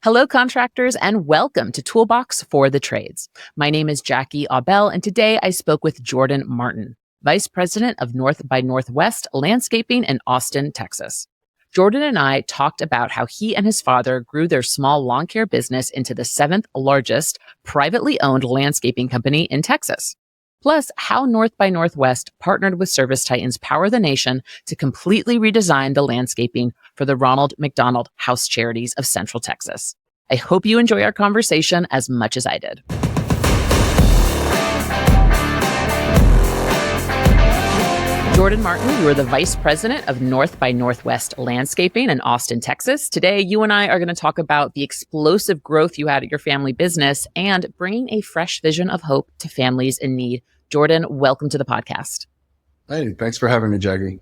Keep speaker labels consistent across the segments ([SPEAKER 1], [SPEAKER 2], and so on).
[SPEAKER 1] Hello, contractors, and welcome to Toolbox for the Trades. My name is Jackie Aubel, and today I spoke with Jordan Martin, Vice President of North by Northwest Landscaping in Austin, Texas. Jordan and I talked about how he and his father grew their small lawn care business into the 7th largest privately owned landscaping company in Texas. Plus, how North by Northwest partnered with ServiceTitan's Power the Nation to completely redesign the landscaping for the Ronald McDonald House Charities of Central Texas. I hope you enjoy our conversation as much as I did. Jordan Martin, you are the Vice President of North by Northwest Landscaping in Austin, Texas. Today, you and I are going to talk about the explosive growth you had at your family business and bringing a fresh vision of hope to families in need. Jordan, welcome to the podcast.
[SPEAKER 2] Hey, thanks for having me, Jackie.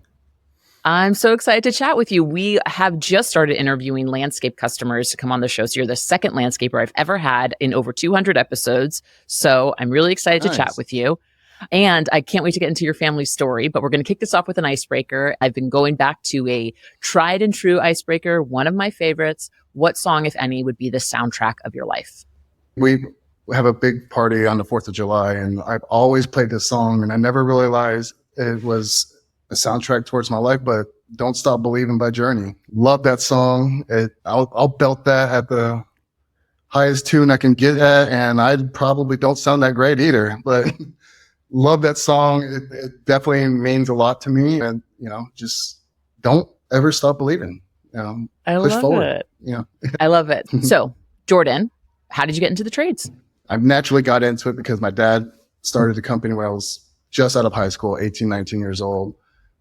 [SPEAKER 1] I'm so excited to chat with you. We have just started interviewing landscape customers to come on the show. So you're the second landscaper I've ever had in over 200 episodes. So I'm really excited to chat with you. And I can't wait to get into your family story, but we're going to kick this off with an icebreaker. I've been going back to a tried and true icebreaker, one of my favorites. What song, if any, would be the soundtrack of your life?
[SPEAKER 2] We have a big party on the 4th of July, and I've always played this song, and I never realized it was a soundtrack towards my life, but Don't Stop Believing by Journey. Love that song. I'll belt that at the highest tune I can get at, and I probably don't sound that great either, but love that song. It definitely means a lot to me, and just don't ever stop believing.
[SPEAKER 1] I
[SPEAKER 2] push
[SPEAKER 1] love
[SPEAKER 2] forward.
[SPEAKER 1] it. I love it. So, Jordan, how did you get into the trades?
[SPEAKER 2] I naturally got into it because my dad started a company when I was just out of high school, 18, 19 years old.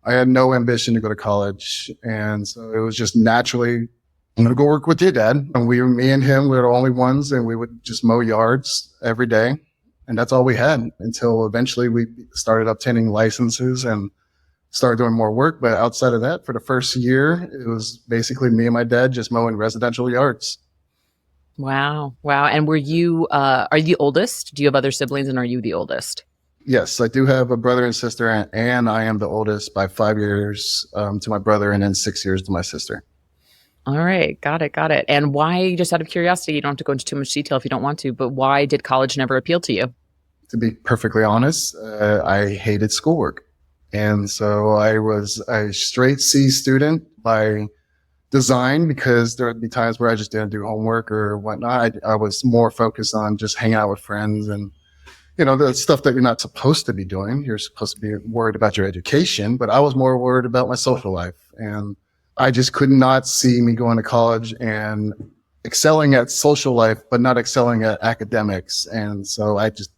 [SPEAKER 2] I had no ambition to go to college, and so it was just naturally, I'm going to go work with your dad. And me and him were the only ones, and we would just mow yards every day. And that's all we had until eventually we started obtaining licenses and started doing more work. But outside of that, for the first year, it was basically me and my dad just mowing residential yards.
[SPEAKER 1] Wow. And are you the oldest? Do you have other siblings, and are you the oldest?
[SPEAKER 2] Yes, I do have a brother and sister, and I am the oldest by 5 years to my brother and then 6 years to my sister.
[SPEAKER 1] All right. Got it. And why, just out of curiosity, you don't have to go into too much detail if you don't want to, but why did college never appeal to you?
[SPEAKER 2] To be perfectly honest, I hated schoolwork. And so I was a straight C student by design because there would be times where I just didn't do homework or whatnot. I was more focused on just hanging out with friends and, the stuff that you're not supposed to be doing. You're supposed to be worried about your education, but I was more worried about my social life. And I just could not see me going to college and excelling at social life, but not excelling at academics. And so I just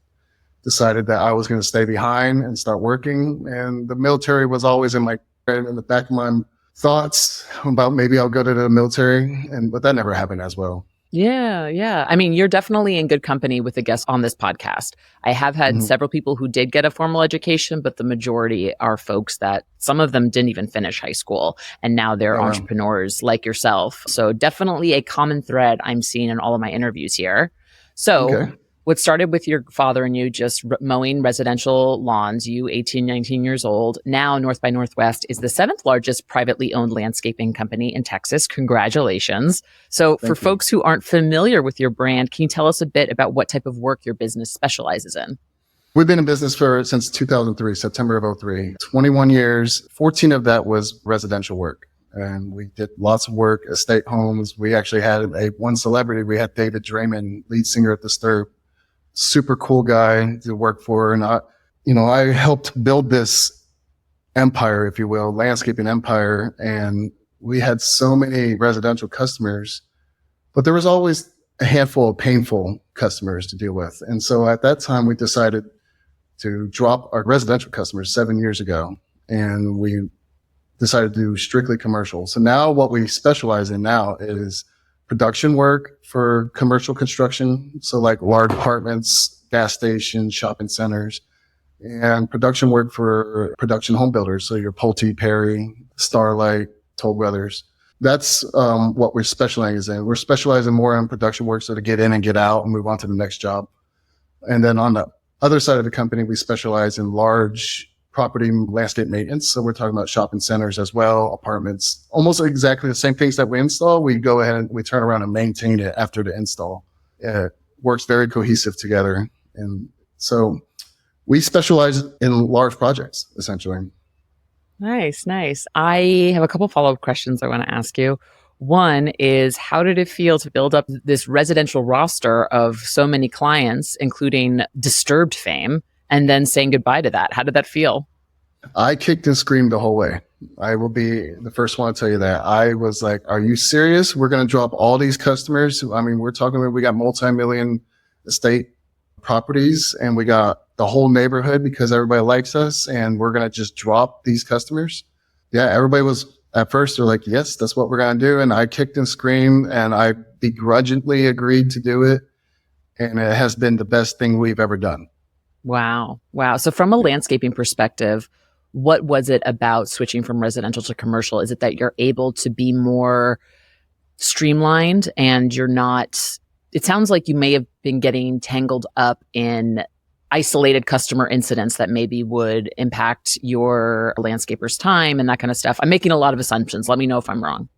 [SPEAKER 2] decided that I was going to stay behind and start working. And the military was always in the back of my thoughts about maybe I'll go to the military, but that never happened as well.
[SPEAKER 1] Yeah. I mean, you're definitely in good company with the guests on this podcast. I have had several people who did get a formal education, but the majority are folks that some of them didn't even finish high school, and now they're entrepreneurs like yourself. So definitely a common thread I'm seeing in all of my interviews here. So what started with your father and you just mowing residential lawns, you 18, 19 years old. Now North by Northwest is the 7th largest privately owned landscaping company in Texas. Congratulations. So for folks who aren't familiar with your brand, can you tell us a bit about what type of work your business specializes in?
[SPEAKER 2] We've been in business since 2003, September of 2003. 21 years, 14 of that was residential work. And we did lots of work, estate homes. We actually had one celebrity. We had David Draymond, lead singer at Disturbed. Super cool guy to work for. And I helped build this empire, if you will, landscaping empire. And we had so many residential customers, but there was always a handful of painful customers to deal with. And so at that time, we decided to drop our residential customers 7 years ago. And we decided to do strictly commercial. So now what we specialize in now is production work for commercial construction. So like large apartments, gas stations, shopping centers, and production work for production home builders. So your Pulte, Perry, Starlight, Toll Brothers. That's what we're specializing in. We're specializing more in production work, so to get in and get out and move on to the next job. And then on the other side of the company, we specialize in large property landscape maintenance. So we're talking about shopping centers as well, apartments, almost exactly the same things that we install. We go ahead and we turn around and maintain it after the install. It works very cohesive together. And so we specialize in large projects, essentially.
[SPEAKER 1] Nice, nice. I have a couple follow-up questions I want to ask you. One is, how did it feel to build up this residential roster of so many clients, including Disturbed fame, and then saying goodbye to that? How did that feel?
[SPEAKER 2] I kicked and screamed the whole way. I will be the first one to tell you that. I was like, are you serious? We're going to drop all these customers. I mean, we're talking about, we got multi-million estate properties and we got the whole neighborhood because everybody likes us and we're going to just drop these customers. Yeah, everybody was at first, they're like, yes, that's what we're going to do. And I kicked and screamed and I begrudgingly agreed to do it. And it has been the best thing we've ever done.
[SPEAKER 1] Wow. Wow. So from a landscaping perspective, what was it about switching from residential to commercial? Is it that you're able to be more streamlined and you're not, it sounds like you may have been getting tangled up in isolated customer incidents that maybe would impact your landscaper's time and that kind of stuff. I'm making a lot of assumptions. Let me know if I'm wrong.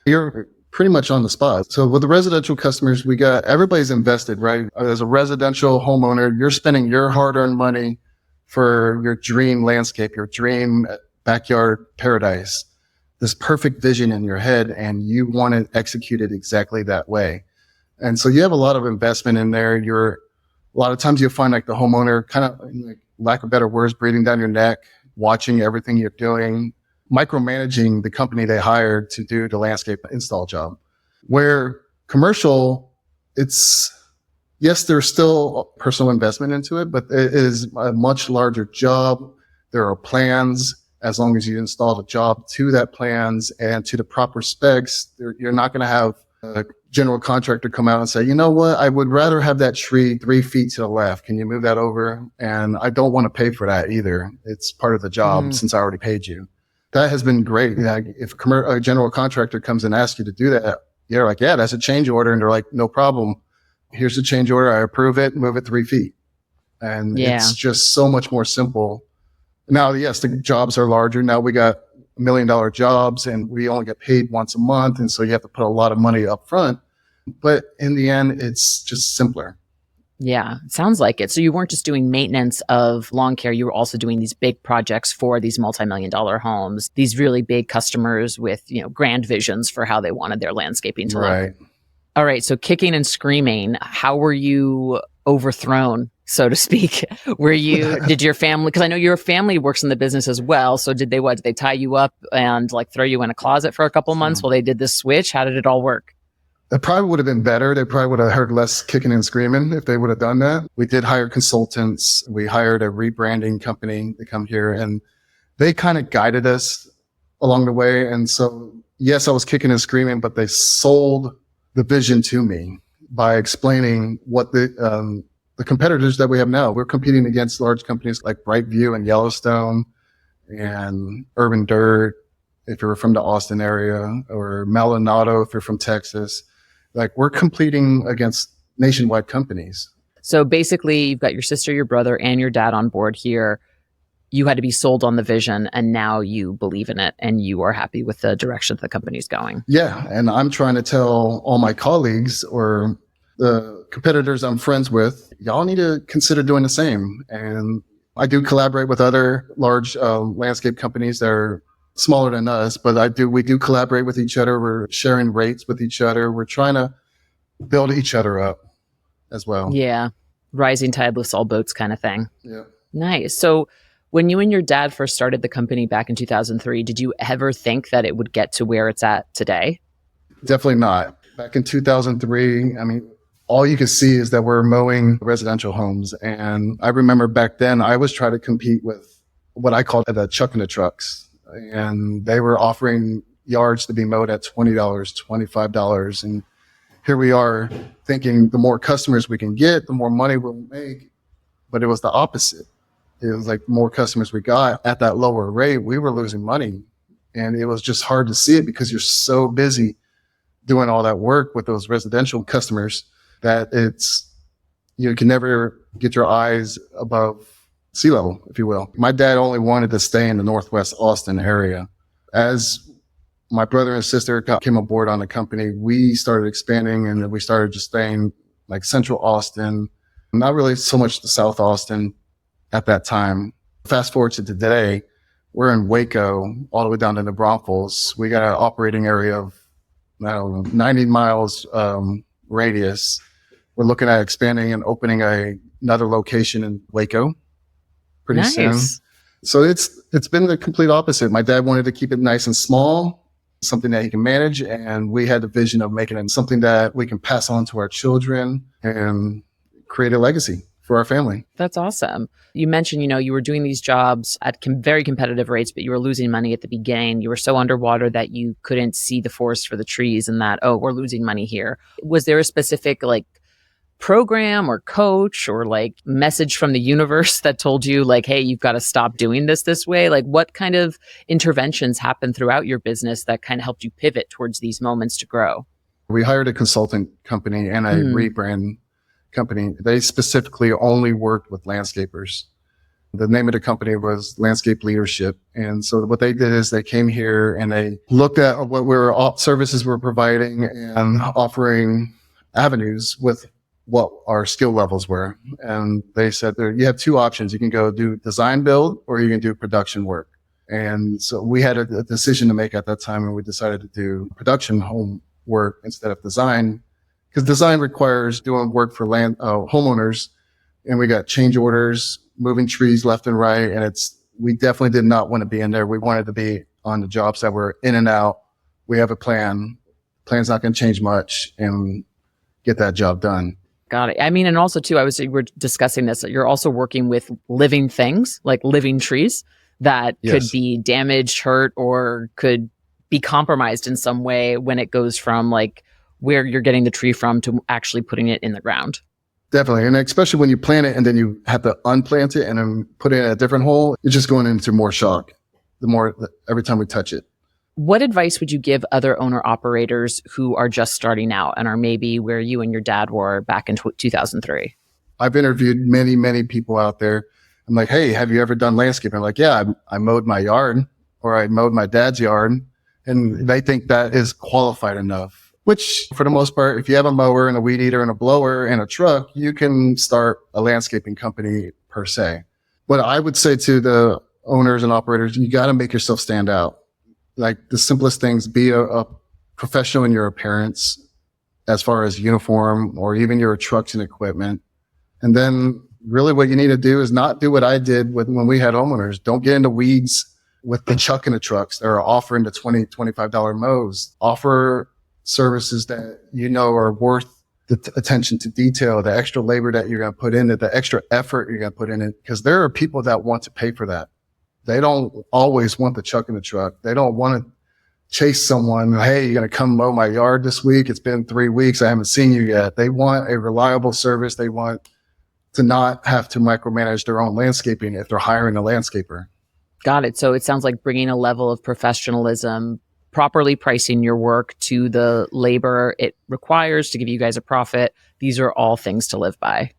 [SPEAKER 2] You're pretty much on the spot. So with the residential customers, we got, everybody's invested, right? As a residential homeowner, you're spending your hard-earned money for your dream landscape, your dream backyard paradise, this perfect vision in your head, and you want it executed exactly that way. And so you have a lot of investment in there. A lot of times you'll find like the homeowner kind of, like, lack of better words, breathing down your neck, watching everything you're doing, micromanaging the company they hired to do the landscape install job. Where commercial, yes, there's still personal investment into it, but it is a much larger job. There are plans. As long as you install the job to that plans and to the proper specs, you're not going to have a general contractor come out and say, you know what, I would rather have that tree 3 feet to the left. Can you move that over? And I don't want to pay for that either. It's part of the job since I already paid you. That has been great. If a general contractor comes and asks you to do that, you're like, yeah, that's a change order. And they're like, no problem. Here's the change order. I approve it, move it 3 feet. And it's just so much more simple. Now, yes, the jobs are larger. Now we got $1 million jobs and we only get paid once a month. And so you have to put a lot of money up front. But in the end, it's just simpler.
[SPEAKER 1] Yeah, it sounds like it. So you weren't just doing maintenance of lawn care, you were also doing these big projects for these multi-million-dollar homes, these really big customers with, grand visions for how they wanted their landscaping to look. All right, so kicking and screaming, how were you overthrown, so to speak? Did your family, because I know your family works in the business as well, so did they tie you up and like throw you in a closet for a couple months while they did this switch? How did it all work?
[SPEAKER 2] It probably would have been better. They probably would have heard less kicking and screaming if they would have done that. We did hire consultants. We hired a rebranding company to come here and they kind of guided us along the way. And so, yes, I was kicking and screaming, but they sold the vision to me by explaining what the competitors that we have now. We're competing against large companies like Brightview and Yellowstone and Urban Dirt, if you're from the Austin area, or Malonado, if you're from Texas. Like, we're competing against nationwide companies.
[SPEAKER 1] So basically, you've got your sister, your brother, and your dad on board here. You had to be sold on the vision, and now you believe in it, and you are happy with the direction the company's going.
[SPEAKER 2] Yeah, and I'm trying to tell all my colleagues or the competitors I'm friends with, y'all need to consider doing the same. And I do collaborate with other large landscape companies that are smaller than us, but we do collaborate with each other. We're sharing rates with each other. We're trying to build each other up as well.
[SPEAKER 1] Yeah. Rising tide lifts all boats kind of thing.
[SPEAKER 2] Yeah.
[SPEAKER 1] Nice. So when you and your dad first started the company back in 2003, did you ever think that it would get to where it's at today?
[SPEAKER 2] Definitely not. Back in 2003, I mean, all you can see is that we're mowing residential homes. And I remember back then I was trying to compete with what I called the chuck in the trucks. And they were offering yards to be mowed at $20, $25. And here we are thinking the more customers we can get, the more money we'll make. But it was the opposite. It was like the more customers we got at that lower rate, we were losing money. And it was just hard to see it because you're so busy doing all that work with those residential customers that you can never get your eyes above sea level, if you will. My dad only wanted to stay in the Northwest Austin area. As my brother and sister came aboard on the company, we started expanding, and then we started just staying like Central Austin, not really so much the South Austin at that time. Fast forward to today, we're in Waco, all the way down to New Braunfels. We got an operating area of, I don't know, 90 miles radius. We're looking at expanding and opening another location in Waco pretty soon. So it's been the complete opposite. My dad wanted to keep it nice and small, something that he can manage, and we had the vision of making it something that we can pass on to our children and create a legacy for our family.
[SPEAKER 1] That's awesome. You mentioned, you were doing these jobs at very competitive rates, but you were losing money at the beginning. You were so underwater that you couldn't see the forest for the trees, and that, we're losing money here. Was there a specific program or coach or message from the universe that told you hey, you've got to stop doing this way? What kind of interventions happened throughout your business that kind of helped you pivot towards these moments to grow?
[SPEAKER 2] We hired a consultant company and a rebrand company. They specifically only worked with landscapers. The name of the company was Landscape Leadership. And so what they did is they came here and they looked at what services we're providing and offering avenues with what our skill levels were. And they said you have two options. You can go do design build, or you can do production work. And so we had a decision to make at that time, and we decided to do production home work instead of design, because design requires doing work for homeowners, and we got change orders, moving trees left and right. And we definitely did not want to be in there. We wanted to be on the jobs that were in and out. We have a plan. Plan's not going to change much, and get that job done.
[SPEAKER 1] Got it. I mean, and also too, we're discussing this, that you're also working with living things, like living trees that could be damaged, hurt, or could be compromised in some way when it goes from where you're getting the tree from to actually putting it in the ground.
[SPEAKER 2] Definitely. And especially when you plant it and then you have to unplant it and then put it in a different hole, you're just going into more shock every time we touch it.
[SPEAKER 1] What advice would you give other owner-operators who are just starting out and are maybe where you and your dad were back in 2003?
[SPEAKER 2] I've interviewed many, many people out there. I'm like, hey, have you ever done landscaping? I'm like, yeah, I mowed my yard, or I mowed my dad's yard. And they think that is qualified enough, which for the most part, if you have a mower and a weed eater and a blower and a truck, you can start a landscaping company per se. What I would say to the owners and operators, you got to make yourself stand out. The simplest things, be a professional in your appearance as far as uniform or even your trucks and equipment. And then really what you need to do is not do what I did when we had homeowners. Don't get into weeds with the chuck in the trucks. They're offering the $20, $25 mows. Offer services that are worth the attention to detail, the extra labor that you're going to put in it, the extra effort you're going to put in it, because there are people that want to pay for that. They don't always want the chuck in the truck. They don't want to chase someone. Hey, you're going to come mow my yard this week? It's been 3 weeks. I haven't seen you yet. They want a reliable service. They want to not have to micromanage their own landscaping if they're hiring a landscaper.
[SPEAKER 1] Got it. So it sounds like bringing a level of professionalism, properly pricing your work to the labor it requires to give you guys a profit. These are all things to live by.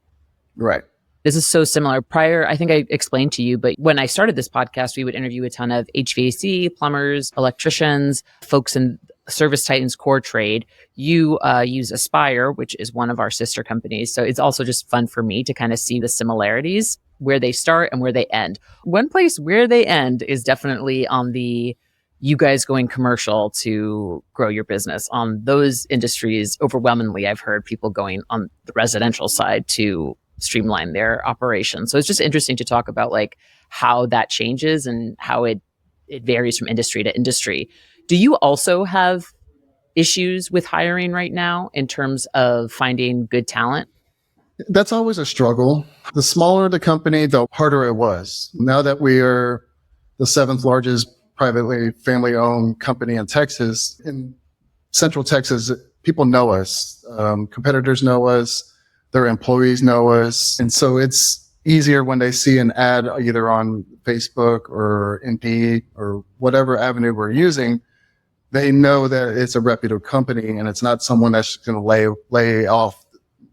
[SPEAKER 2] Right.
[SPEAKER 1] This is so similar. Prior, I think I explained to you, but when I started this podcast, we would interview a ton of HVAC, plumbers, electricians, folks in ServiceTitan's core trade. You use Aspire, which is one of our sister companies. So it's also just fun for me to kind of see the similarities, where they start and where they end. One place where they end is definitely on the you guys going commercial to grow your business. On those industries, overwhelmingly, I've heard people going on the residential side to streamline their operations. So it's just interesting to talk about how that changes and how it varies from industry to industry. Do you also have issues with hiring right now in terms of finding good talent?
[SPEAKER 2] That's always a struggle. The smaller the company, the harder it was. Now that we are the 7th largest privately family-owned company in Texas, in Central Texas, people know us. Competitors know us. Their employees know us. And so it's easier when they see an ad either on Facebook or Indeed or whatever avenue we're using. They know that it's a reputable company and it's not someone that's going to lay off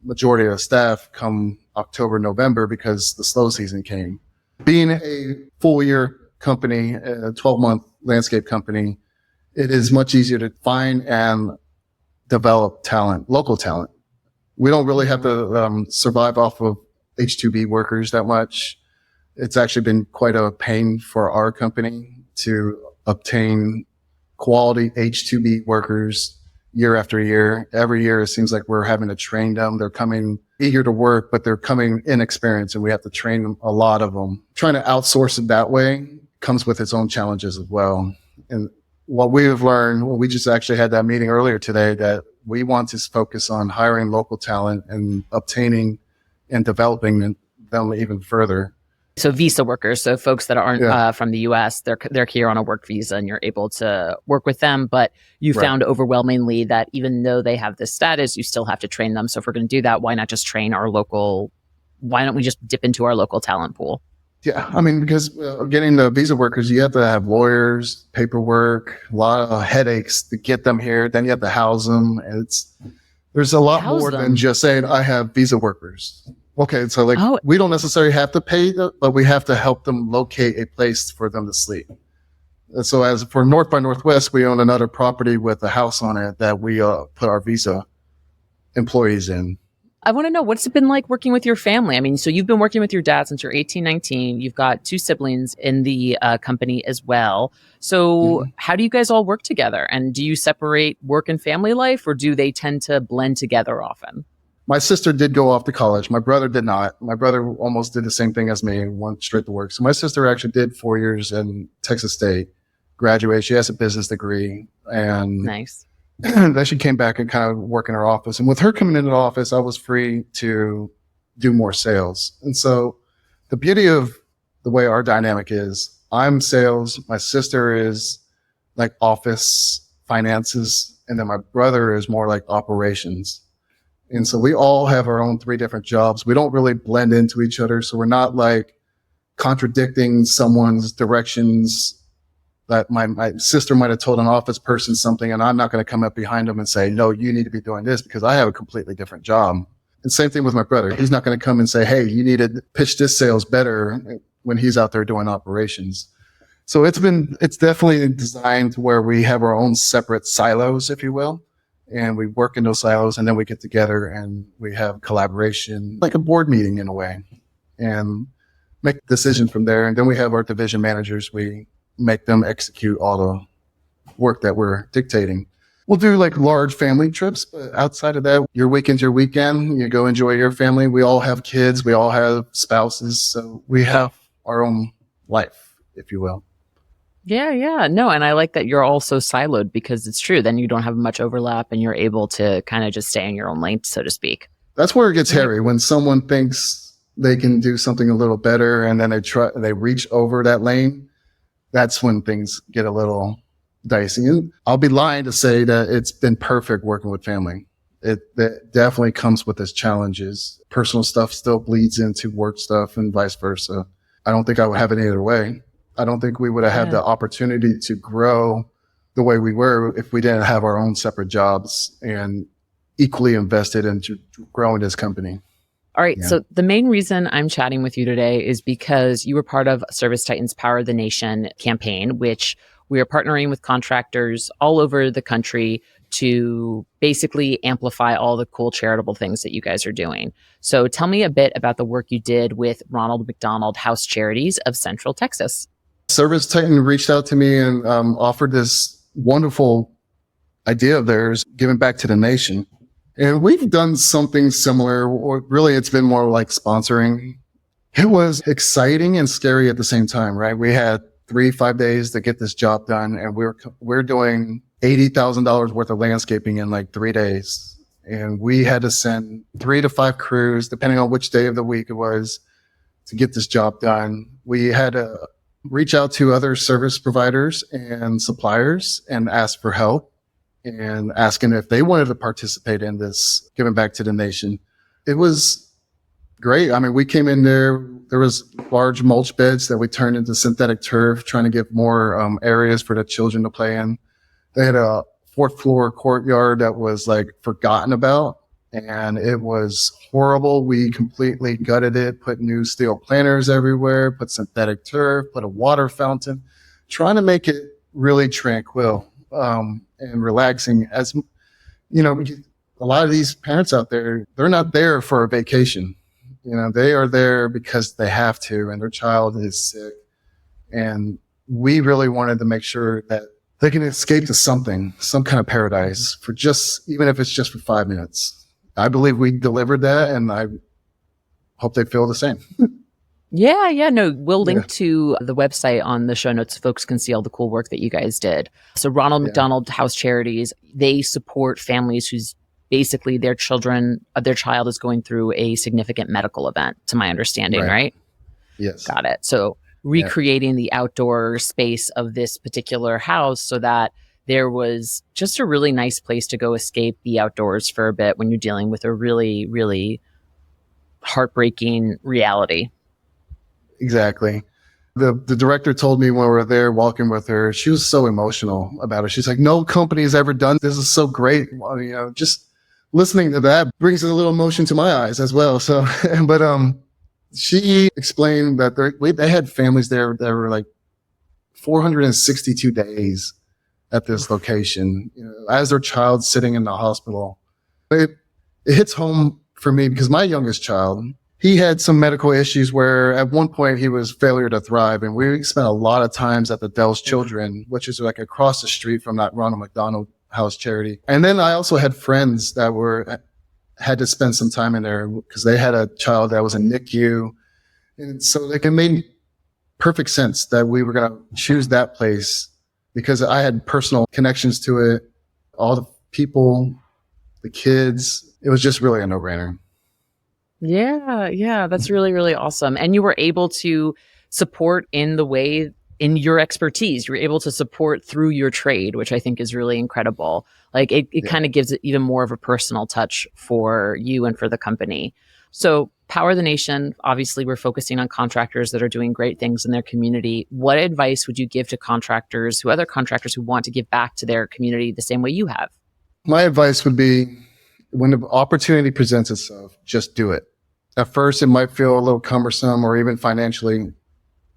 [SPEAKER 2] majority of staff come October, November because the slow season came. Being a full year company, a 12-month landscape company, it is much easier to find and develop talent, local talent. We don't really have to survive off of H-2B workers that much. It's actually been quite a pain for our company to obtain quality H-2B workers year after year. Every year, it seems like we're having to train them. They're coming eager to work, but they're coming inexperienced, and we have to train them, a lot of them. Trying to outsource it that way comes with its own challenges as well. And what we have learned, well, we just actually had that meeting earlier today, that we want to focus on hiring local talent and obtaining and developing them even further.
[SPEAKER 1] So visa workers, so folks that aren't from the U.S., they're here on a work visa, and you're able to work with them. But you found overwhelmingly that even though they have this status, you still have to train them. So if we're going to do that, why not just train our local? Why don't we just dip into our local talent pool?
[SPEAKER 2] Yeah, I mean, because getting the visa workers, you have to have lawyers, paperwork, a lot of headaches to get them here. Then you have to house them. There's a lot more than just saying, I have visa workers. Okay, so we don't necessarily have to pay them, but we have to help them locate a place for them to sleep. And so as for North by Northwest, we own another property with a house on it that we put our visa employees in.
[SPEAKER 1] I want to know, what's it been like working with your family? I mean, so you've been working with your dad since you're 18, 19. You've got 2 siblings in the company as well. So how do you guys all work together? And do you separate work and family life, or do they tend to blend together often?
[SPEAKER 2] My sister did go off to college. My brother did not. My brother almost did the same thing as me, went straight to work. So my sister actually did 4 years in Texas State, graduated. She has a business degree. And
[SPEAKER 1] nice.
[SPEAKER 2] Then she came back and kind of work in her office. And with her coming into the office, I was free to do more sales. And so the beauty of the way our dynamic is, I'm sales, my sister is like office finances, and then my brother is more like operations. And so we all have our own 3 different jobs. We don't really blend into each other. So we're not like contradicting someone's directions. That my sister might have told an office person something, and I'm not going to come up behind them and say, no, you need to be doing this, because I have a completely different job. And same thing with my brother. He's not going to come and say, hey, you need to pitch this sales better, when he's out there doing operations. So it's definitely designed to where we have our own separate silos, if you will. And we work in those silos, and then we get together and we have collaboration, like a board meeting in a way, and make decisions from there. And then we have our division managers. We make them execute all the work that we're dictating. We'll do like large family trips, but outside of that, your weekend's your weekend. You go enjoy your family. We all have kids. We all have spouses. So we have our own life, if you will.
[SPEAKER 1] Yeah. No, and I like that you're all so siloed, because it's true. Then you don't have much overlap, and you're able to kind of just stay in your own lane, so to speak.
[SPEAKER 2] That's where it gets hairy, when someone thinks they can do something a little better, and then they reach over that lane. That's when things get a little dicey. And I'll be lying to say that it's been perfect working with family. It definitely comes with its challenges. Personal stuff still bleeds into work stuff, and vice versa. I don't think I would have it any other way. I don't think we would have had the opportunity to grow the way we were if we didn't have our own separate jobs and equally invested into growing this company.
[SPEAKER 1] All right. Yeah. So the main reason I'm chatting with you today is because you were part of ServiceTitan's Power the Nation campaign, which we are partnering with contractors all over the country to basically amplify all the cool charitable things that you guys are doing. So tell me a bit about the work you did with Ronald McDonald House Charities of Central Texas.
[SPEAKER 2] ServiceTitan reached out to me and offered this wonderful idea of theirs, giving back to the nation. And we've done something similar, or really it's been more like sponsoring. It was exciting and scary at the same time, right? We had 3-5 days to get this job done, and we're doing $80,000 worth of landscaping in like 3 days. And we had to send 3 to 5 crews, depending on which day of the week it was, to get this job done. We had to reach out to other service providers and suppliers and ask for help, and asking if they wanted to participate in this giving back to the nation. It was great. I mean, we came in there was large mulch beds that we turned into synthetic turf, trying to give more areas for the children to play in. They had a 4th floor courtyard that was like forgotten about. and it was horrible. We completely gutted it, put new steel planters everywhere, put synthetic turf, put a water fountain, trying to make it really tranquil and relaxing. As you know, a lot of these parents out there, they're not there for a vacation. They are there because they have to, and their child is sick. And we really wanted to make sure that they can escape to something, some kind of paradise for even if it's just for 5 minutes. I believe we delivered that, and I hope they feel the same.
[SPEAKER 1] Yeah. No, we'll link to the website on the show notes so folks can see all the cool work that you guys did. So Ronald McDonald House Charities, they support families whose basically their child is going through a significant medical event, to my understanding, right?
[SPEAKER 2] Yes.
[SPEAKER 1] Got it. So recreating the outdoor space of this particular house so that there was just a really nice place to go escape the outdoors for a bit when you're dealing with a really, really heartbreaking reality.
[SPEAKER 2] Exactly. The director told me when we were there walking with her, she was so emotional about it. She's like, no company has ever done this. Is so great. Well, just listening to that brings a little emotion to my eyes as well. So, but she explained that they had families there that were like 462 days at this location, as their child sitting in the hospital. It hits home for me because my youngest child, he had some medical issues where at one point he was failure to thrive. And we spent a lot of times at the Dell's Children, which is like across the street from that Ronald McDonald House Charity. And then I also had friends that had to spend some time in there because they had a child that was in NICU. And so it made perfect sense that we were going to choose that place because I had personal connections to it, all the people, the kids. It was just really a no-brainer.
[SPEAKER 1] Yeah, that's really, really awesome. And you were able to support in your expertise. You were able to support through your trade, which I think is really incredible. Like it kind of gives it even more of a personal touch for you and for the company. So Power the Nation, obviously we're focusing on contractors that are doing great things in their community. What advice would you give to other contractors who want to give back to their community the same way you have?
[SPEAKER 2] My advice would be when the opportunity presents itself, just do it. At first, it might feel a little cumbersome or even financially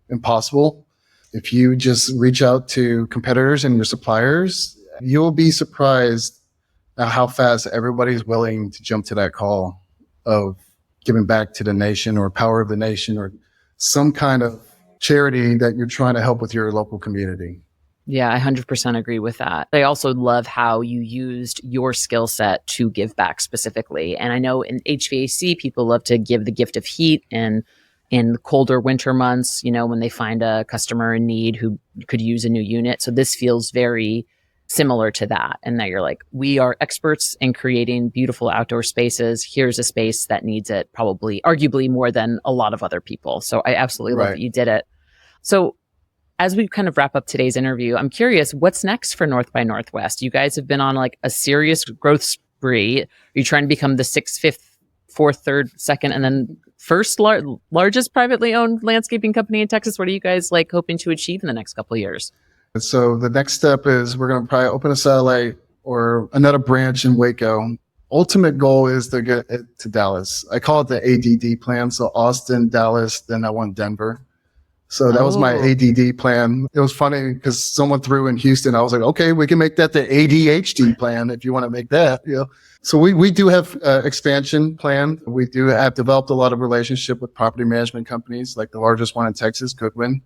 [SPEAKER 2] impossible. If you just reach out to competitors and your suppliers, you'll be surprised at how fast everybody's willing to jump to that call of giving back to the nation or Power of the Nation or some kind of charity that you're trying to help with your local community.
[SPEAKER 1] Yeah, I 100% agree with that. I also love how you used your skill set to give back specifically. And I know in HVAC, people love to give the gift of heat and in colder winter months, when they find a customer in need who could use a new unit. So this feels very similar to that. And that you're like, we are experts in creating beautiful outdoor spaces. Here's a space that needs it probably arguably more than a lot of other people. So I absolutely love that you did it. So as we kind of wrap up today's interview, I'm curious, what's next for North by Northwest? You guys have been on like a serious growth spree. Are you trying to become the 6th, 5th, 4th, 3rd, 2nd, and then first largest privately owned landscaping company in Texas? What are you guys like hoping to achieve in the next couple of years?
[SPEAKER 2] So the next step is we're going to probably open a satellite or another branch in Waco. Ultimate goal is to get it to Dallas. I call it the ADD plan. So Austin, Dallas, then I want Denver. So that was my ADD plan. It was funny because someone threw in Houston. I was like, okay, we can make that the ADHD plan if you want to make that. So we do have expansion plan. We do have developed a lot of relationship with property management companies, like the largest one in Texas, Goodwin.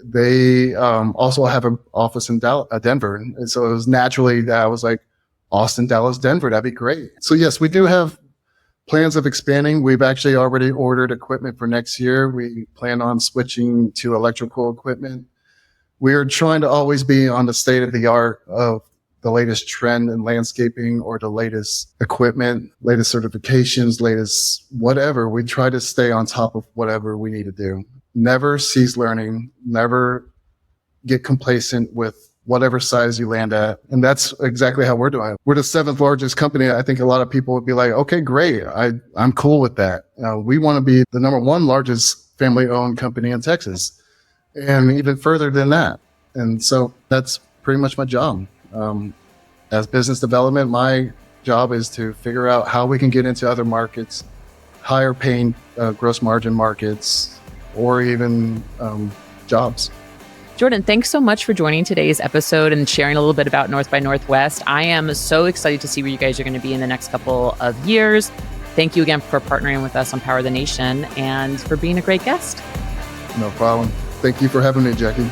[SPEAKER 2] They also have an office in Denver. And so it was naturally that I was like, Austin, Dallas, Denver, that'd be great. So yes, we do have plans of expanding. We've actually already ordered equipment for next year. We plan on switching to electrical equipment. We're trying to always be on the state of the art of the latest trend in landscaping or the latest equipment, latest certifications, latest whatever. We try to stay on top of whatever we need to do. Never cease learning, never get complacent with whatever size you land at. And that's exactly how we're doing it. We're the 7th largest company. I think a lot of people would be like, okay, great. I'm cool with that. We want to be the number 1 largest family owned company in Texas and even further than that. And so that's pretty much my job. As business development, my job is to figure out how we can get into other markets, higher paying gross margin markets, or even jobs.
[SPEAKER 1] Jordan, thanks so much for joining today's episode and sharing a little bit about North by Northwest. I am so excited to see where you guys are going to be in the next couple of years. Thank you again for partnering with us on Power the Nation and for being a great guest.
[SPEAKER 2] No problem. Thank you for having me, Jackie.